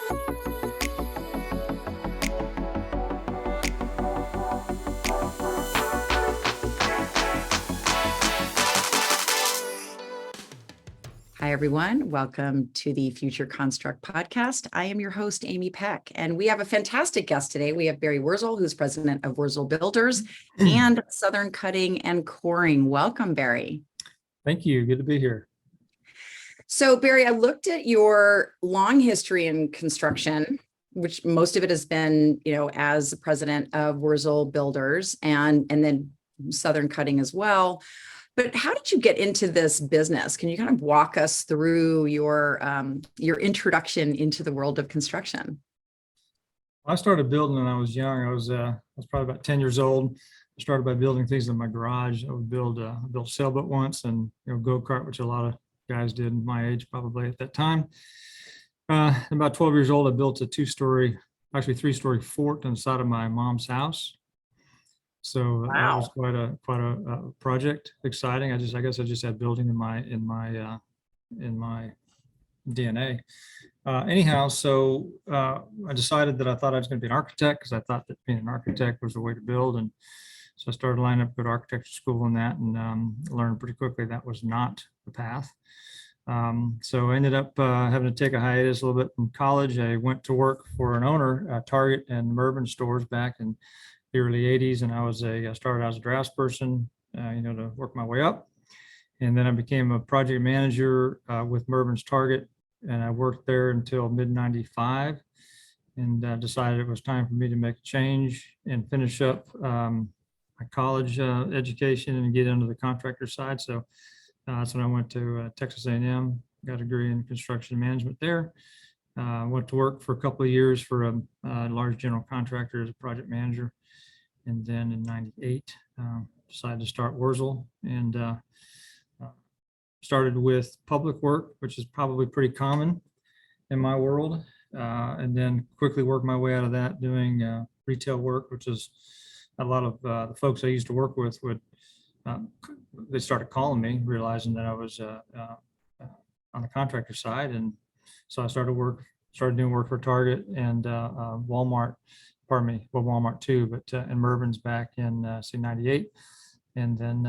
Hi, everyone. Welcome to the Future Construct podcast. I am your host, Amy Peck, and we have a fantastic guest today. We have Barry Wurzel, who's president of Wurzel Builders and Southern Cutting and Coring. Welcome, Barry. Thank you. Good to be here. So, Barry, I looked at your long history in construction, which most of it has been, as president of Wurzel Builders and then Southern Cutting as well. But how did you get into this business? Can you kind of walk us through your introduction into the world of construction? I started building when I was young. I was probably about 10 years old. I started by building things in my garage. I would build a sailboat once, and go-kart, which a lot of guys did my age probably at that time. About 12 years old, I built a three-story fort on the side of my mom's house. So Wow. That was quite a project. Exciting. I guess I just had building in my DNA. Anyhow, so I decided that I thought I was going to be an architect because I thought that being an architect was the way to build, and so I started lining up good architecture school in that, and learned pretty quickly that was not the path. So I ended up having to take a hiatus a little bit from college. I went to work for an owner, Target and Mervyn stores back in the early 80s, and I started as a draftsperson, to work my way up, and then I became a project manager with Mervyn's Target, and I worked there until mid-95, and decided it was time for me to make a change and finish up my college education and get into the contractor side. So that's when I went to Texas A&M, got a degree in construction management there. Went to work for a couple of years for a large general contractor as a project manager. And then in 98, decided to start Wurzel, and started with public work, which is probably pretty common in my world. And then quickly worked my way out of that doing retail work, which is a lot of the folks I used to work with they started calling me, realizing that I was on the contractor side. And so I started doing work for Target and Walmart, Walmart too, but in Mervyn's back in C98. And then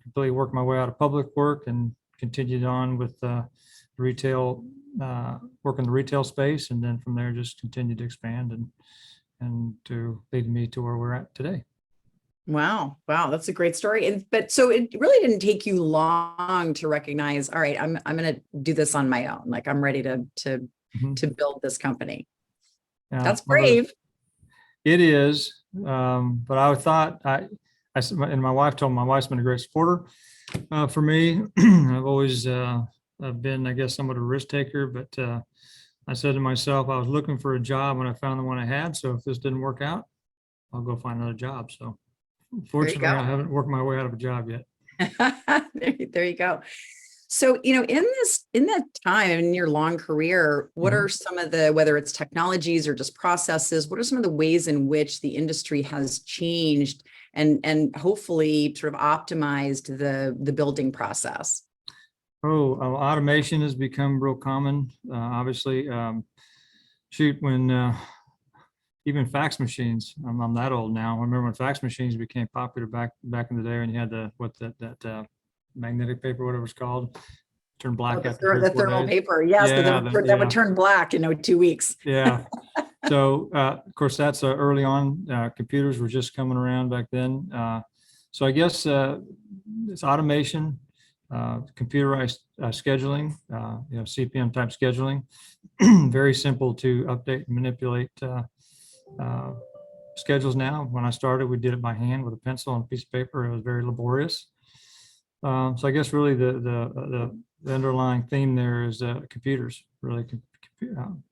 completely worked my way out of public work and continued on with retail, work in the retail space. And then from there, just continued to expand and to lead me to where we're at today. Wow. That's a great story. But so it really didn't take you long to recognize, all right, I'm going to do this on my own. Like I'm ready to build this company. That's brave. It is. But I thought and my wife told me, my wife's been a great supporter for me. I've always been, I guess, somewhat of a risk taker, but I said to myself, I was looking for a job when I found the one I had. So if this didn't work out, I'll go find another job. So fortunately, I haven't worked my way out of a job yet. There you go. So, in that time in your long career, what are some of the, whether it's technologies or just processes, what are some of the ways in which the industry has changed and hopefully sort of optimized the building process? Automation has become real common. Obviously, when even fax machines, I'm that old now. I remember when fax machines became popular back in the day, and you had that magnetic paper, whatever it's called, turn black. The thermal paper. Yes, that would turn black in 2 weeks. Yeah. So, of course, that's early on. Computers were just coming around back then. So I guess it's automation, computerized scheduling, CPM type scheduling, very simple to update and manipulate schedules now. When I started, we did it by hand with a pencil and a piece of paper. It was very laborious. So I guess really the underlying theme there is computers, really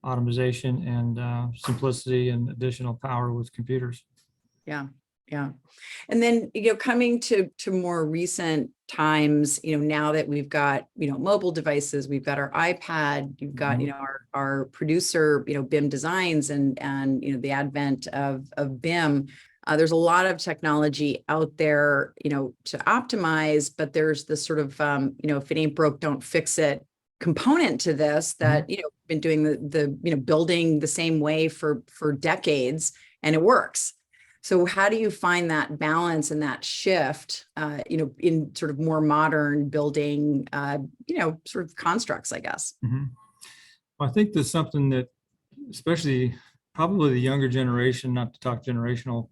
automation and simplicity and additional power with computers. Yeah. And then, coming to more recent times, now that we've got, mobile devices, we've got our iPad, you've got, our producer, BIM designs and the advent of BIM. There's a lot of technology out there, to optimize, but there's this sort of, if it ain't broke, don't fix it component to this that, been doing the building the same way for decades, and it works. So how do you find that balance and that shift, in sort of more modern building, sort of constructs, I guess? Well, I think there's something that, especially probably the younger generation, not to talk generational,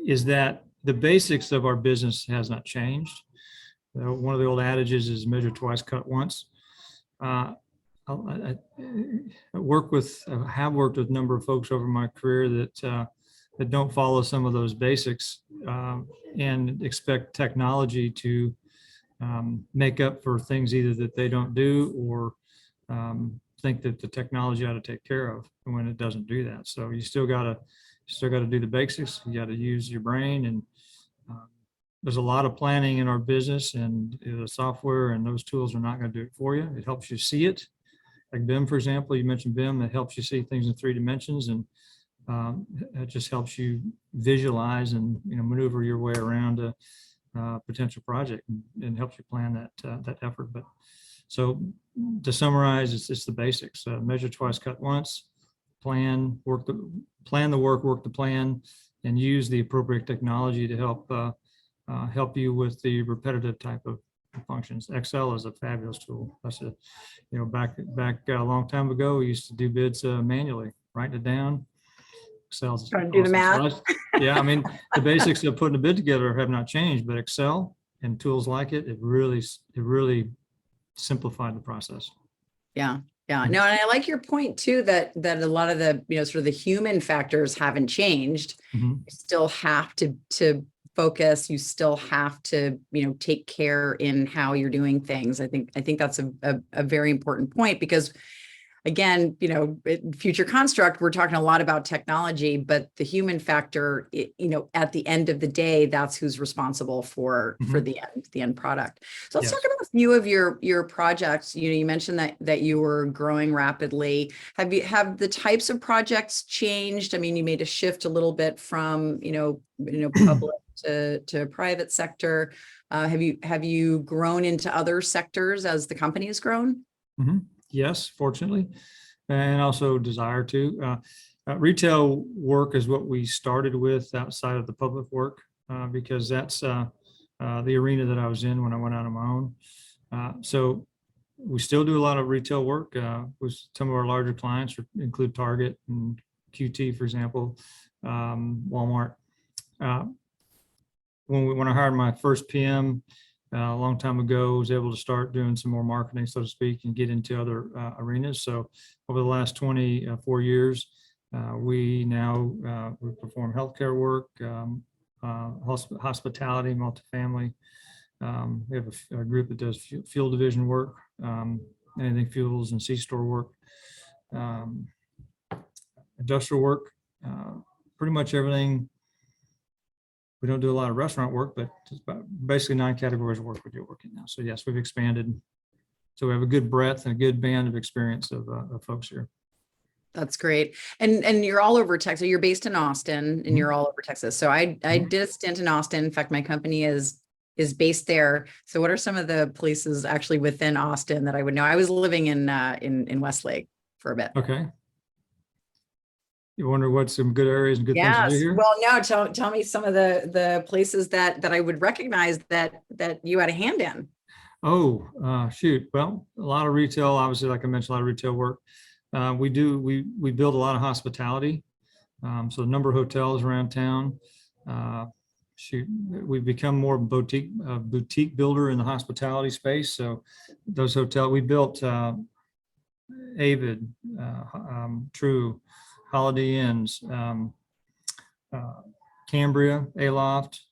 is that the basics of our business has not changed. One of the old adages is measure twice, cut once. I have worked with a number of folks over my career that don't follow some of those basics and expect technology to make up for things either that they don't do or think that the technology ought to take care of when it doesn't do that. So you still got to do the basics. You got to use your brain, and there's a lot of planning in our business, and the software and those tools are not going to do it for you. It helps you see it. Like BIM, for example, you mentioned BIM, it helps you see things in 3 dimensions, and it just helps you visualize and maneuver your way around a potential project and helps you plan that effort. But so to summarize, it's the basics: measure twice, cut once, plan the work, work the plan, and use the appropriate technology to help you with the repetitive type of functions. Excel is a fabulous tool. That's back a long time ago, we used to do bids manually, writing it down. Excel's trying to do the math. Yeah, I mean, the basics of putting a bid together have not changed, but Excel and tools like it really simplified the process. Yeah. No, and I like your point too, that a lot of the, sort of the human factors haven't changed. You still have to focus. You still have to, take care in how you're doing things. I think that's a very important point, because again, future construct, we're talking a lot about technology, but the human factor, at the end of the day, that's who's responsible for the end product. So let's talk about a few of your projects. You mentioned that you were growing rapidly. Have the types of projects changed? I mean, you made a shift a little bit from, public to private sector. Have you grown into other sectors as the company has grown? Yes, fortunately, and also desire to. Retail work is what we started with outside of the public work, because that's the arena that I was in when I went out on my own. So we still do a lot of retail work with some of our larger clients, include Target and QT, for example, Walmart. When I hired my first PM, a long time ago, was able to start doing some more marketing, so to speak, and get into other arenas. So over the last 24 years, we perform healthcare work, hospitality, multifamily. We have a group that does fuel division work, anything fuels and C-store work, industrial work, pretty much everything. We don't do a lot of restaurant work, but basically 9 categories of work we do working now. So yes, we've expanded. So we have a good breadth and a good band of experience of folks here. That's great. And you're all over Texas. You're based in Austin, and you're all over Texas. So I did a stint in Austin. In fact, my company is based there. So what are some of the places actually within Austin that I would know? I was living in Westlake for a bit. Okay. You wonder what some good areas and good things to do here? Well, no, tell me some of the places that I would recognize that you had a hand in. Oh, shoot. Well, a lot of retail, obviously, like I mentioned, a lot of retail work. We build a lot of hospitality. So a number of hotels around town. We've become more boutique builder in the hospitality space. So those hotels, we built Avid, True, Holiday Inns, Cambria, Aloft.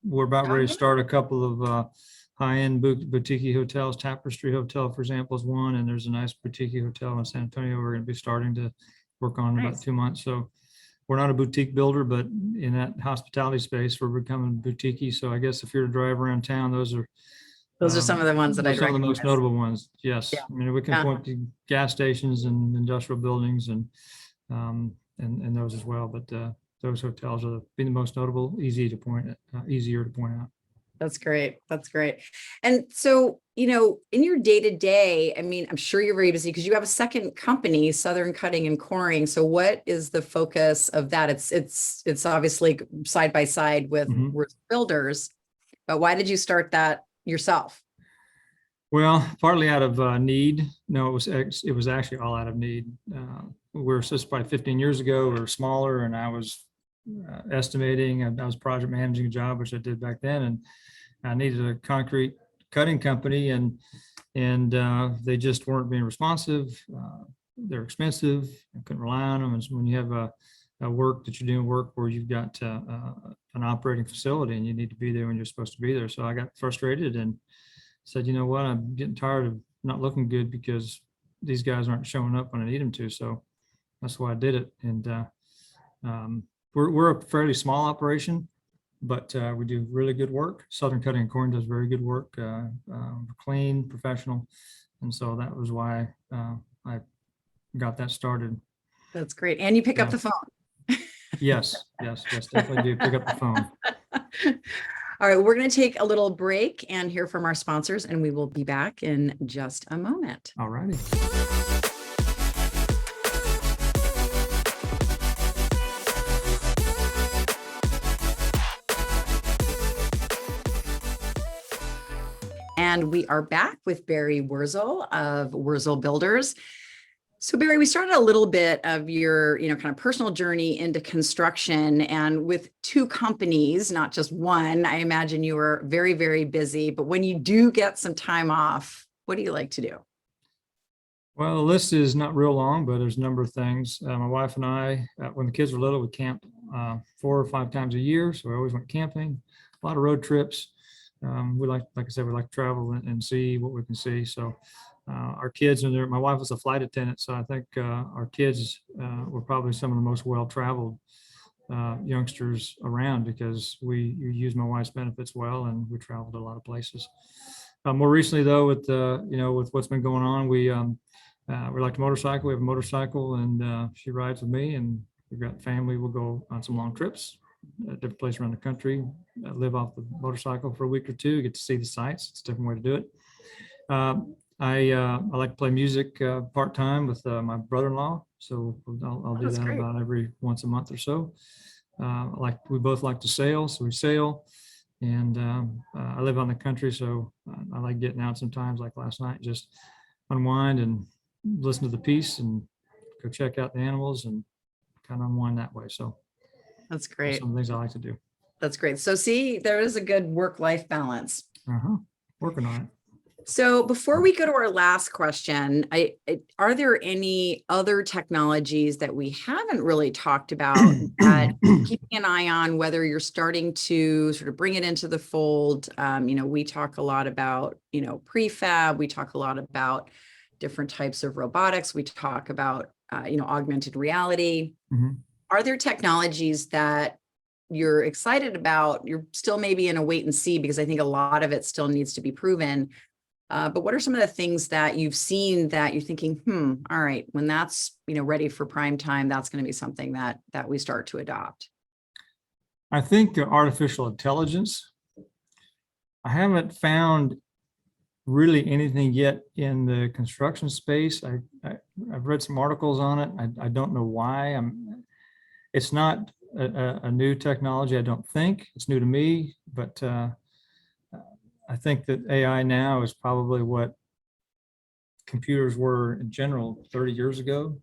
We're about ready to start a couple of high-end boutique hotels. Tapestry Hotel, for example, is one, and there's a nice boutique hotel in San Antonio we're going to be starting to work on in about 2 months. So we're not a boutique builder, but in that hospitality space, we're becoming boutique. So I guess if you're to drive around town, those are some of the ones that I some of the most notable ones. Yes, I mean, we can point to gas stations and industrial buildings and those as well. But those hotels are being the most notable, easier to point out. That's great. That's great. And so, in your day to day, I mean, I'm sure you're very busy because you have a second company, Southern Cutting and Coring. So what is the focus of that? It's obviously side by side with Mhm. Wurzel Builders, but why did you start that yourself? Well, partly out of need. No, it was actually all out of need. We were just probably 15 years ago. We were smaller, and I was estimating. I was project managing a job, which I did back then, and I needed a concrete cutting company, and they just weren't being responsive. They're expensive. I couldn't rely on them. And so when you have a work that you're doing work where you've got an operating facility and you need to be there when you're supposed to be there, so I got frustrated and said, you know what, I'm getting tired of not looking good because these guys aren't showing up when I need them to. So that's why I did it. And we're a fairly small operation, but we do really good work. Southern Cutting and Coring does very good work, clean, professional. And so that was why I got that started. That's great. And you pick up the phone. Yes, definitely do pick up the phone. All right, we're going to take a little break and hear from our sponsors, and we will be back in just a moment. All righty. And we are back with Barry Wurzel of Wurzel Builders. So Barry, we started a little bit of your, kind of personal journey into construction, and with two companies, not just one. I imagine you were very, very busy, but when you do get some time off, what do you like to do? Well, the list is not real long, but there's a number of things. My wife and I, when the kids were little, we camped 4 or 5 times a year. So we always went camping, a lot of road trips. We like I said, we like to travel and see what we can see. So our kids, and my wife was a flight attendant, so I think our kids were probably some of the most well-traveled youngsters around, because we used my wife's benefits well, and we traveled a lot of places. More recently, though, with with what's been going on, we like to motorcycle. We have a motorcycle, and she rides with me, and we've got family. We'll go on some long trips, different places around the country, live off the motorcycle for a week or two, get to see the sights. It's a different way to do it. I like to play music part-time with my brother-in-law, so I'll do that great. about every once a month or so. We both like to sail, so we sail, and I live on the country, so I like getting out sometimes, like last night, just unwind and listen to the piece and go check out the animals and kind of unwind that way. So That's great. some things I like to do. That's great. So see, there is a good work-life balance. Working on it. So before we go to our last question, are there any other technologies that we haven't really talked about that keeping an eye on, whether you're starting to sort of bring it into the fold? We talk a lot about, prefab. We talk a lot about different types of robotics. We talk about, augmented reality. Mhm. Are there technologies that you're excited about? You're still maybe in a wait and see, because I think a lot of it still needs to be proven. But what are some of the things that you've seen that you're thinking, all right, when that's, ready for prime time, that's going to be something that we start to adopt? I think artificial intelligence. I haven't found really anything yet in the construction space. I've read some articles on it. I don't know why. It's not a new technology. I don't think it's new to me, but I think that AI now is probably what computers were in general 30 years ago.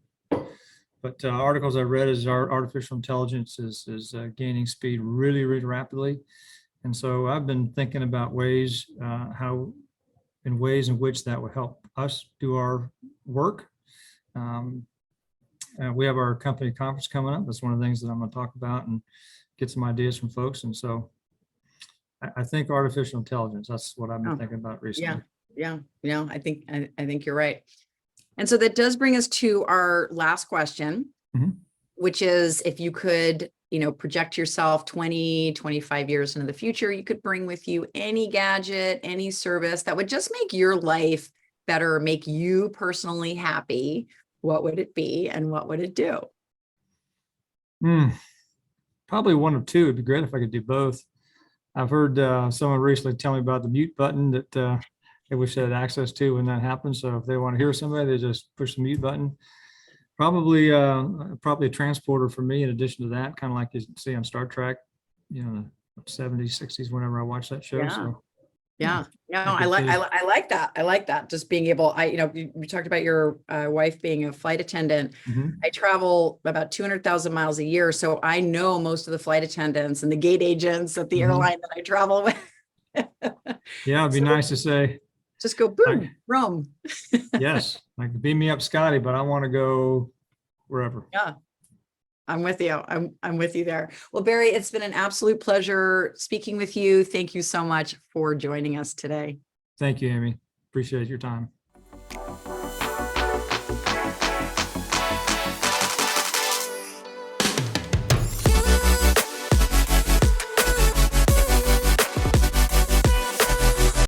But articles I read is our artificial intelligence is gaining speed really, really rapidly. And so I've been thinking about ways in which that would help us do our work. We have our company conference coming up. That's one of the things that I'm going to talk about and get some ideas from folks. And so I think artificial intelligence, that's what I've been thinking about recently. Yeah. I think you're right. And so that does bring us to our last question, which is, if you could, project yourself 20, 25 years into the future, you could bring with you any gadget, any service that would just make your life better, make you personally happy. What would it be, and what would it do? Probably one of two. It'd be great if I could do both. I've heard someone recently tell me about the mute button that they wish they had access to when that happens. So if they want to hear somebody, they just push the mute button. Probably a transporter for me. In addition to that, kind of like you see on Star Trek, you know, the 70s, 60s, whenever I watch that show. Yeah. So Yeah, no, I I could like, see. I like that. I like that. Just being able, you talked about your wife being a flight attendant. Mhm. I travel about 200,000 miles a year. So I know most of the flight attendants and the gate agents at the Mhm. airline that I travel with. Yeah, it'd be So nice to say, just go like, boom, Rome. yes, like beam me up, Scotty, but I want to go wherever. Yeah, I'm with you. I'm with you there. Well, Barry, it's been an absolute pleasure speaking with you. Thank you so much for joining us today. Thank you, Amy. Appreciate your time.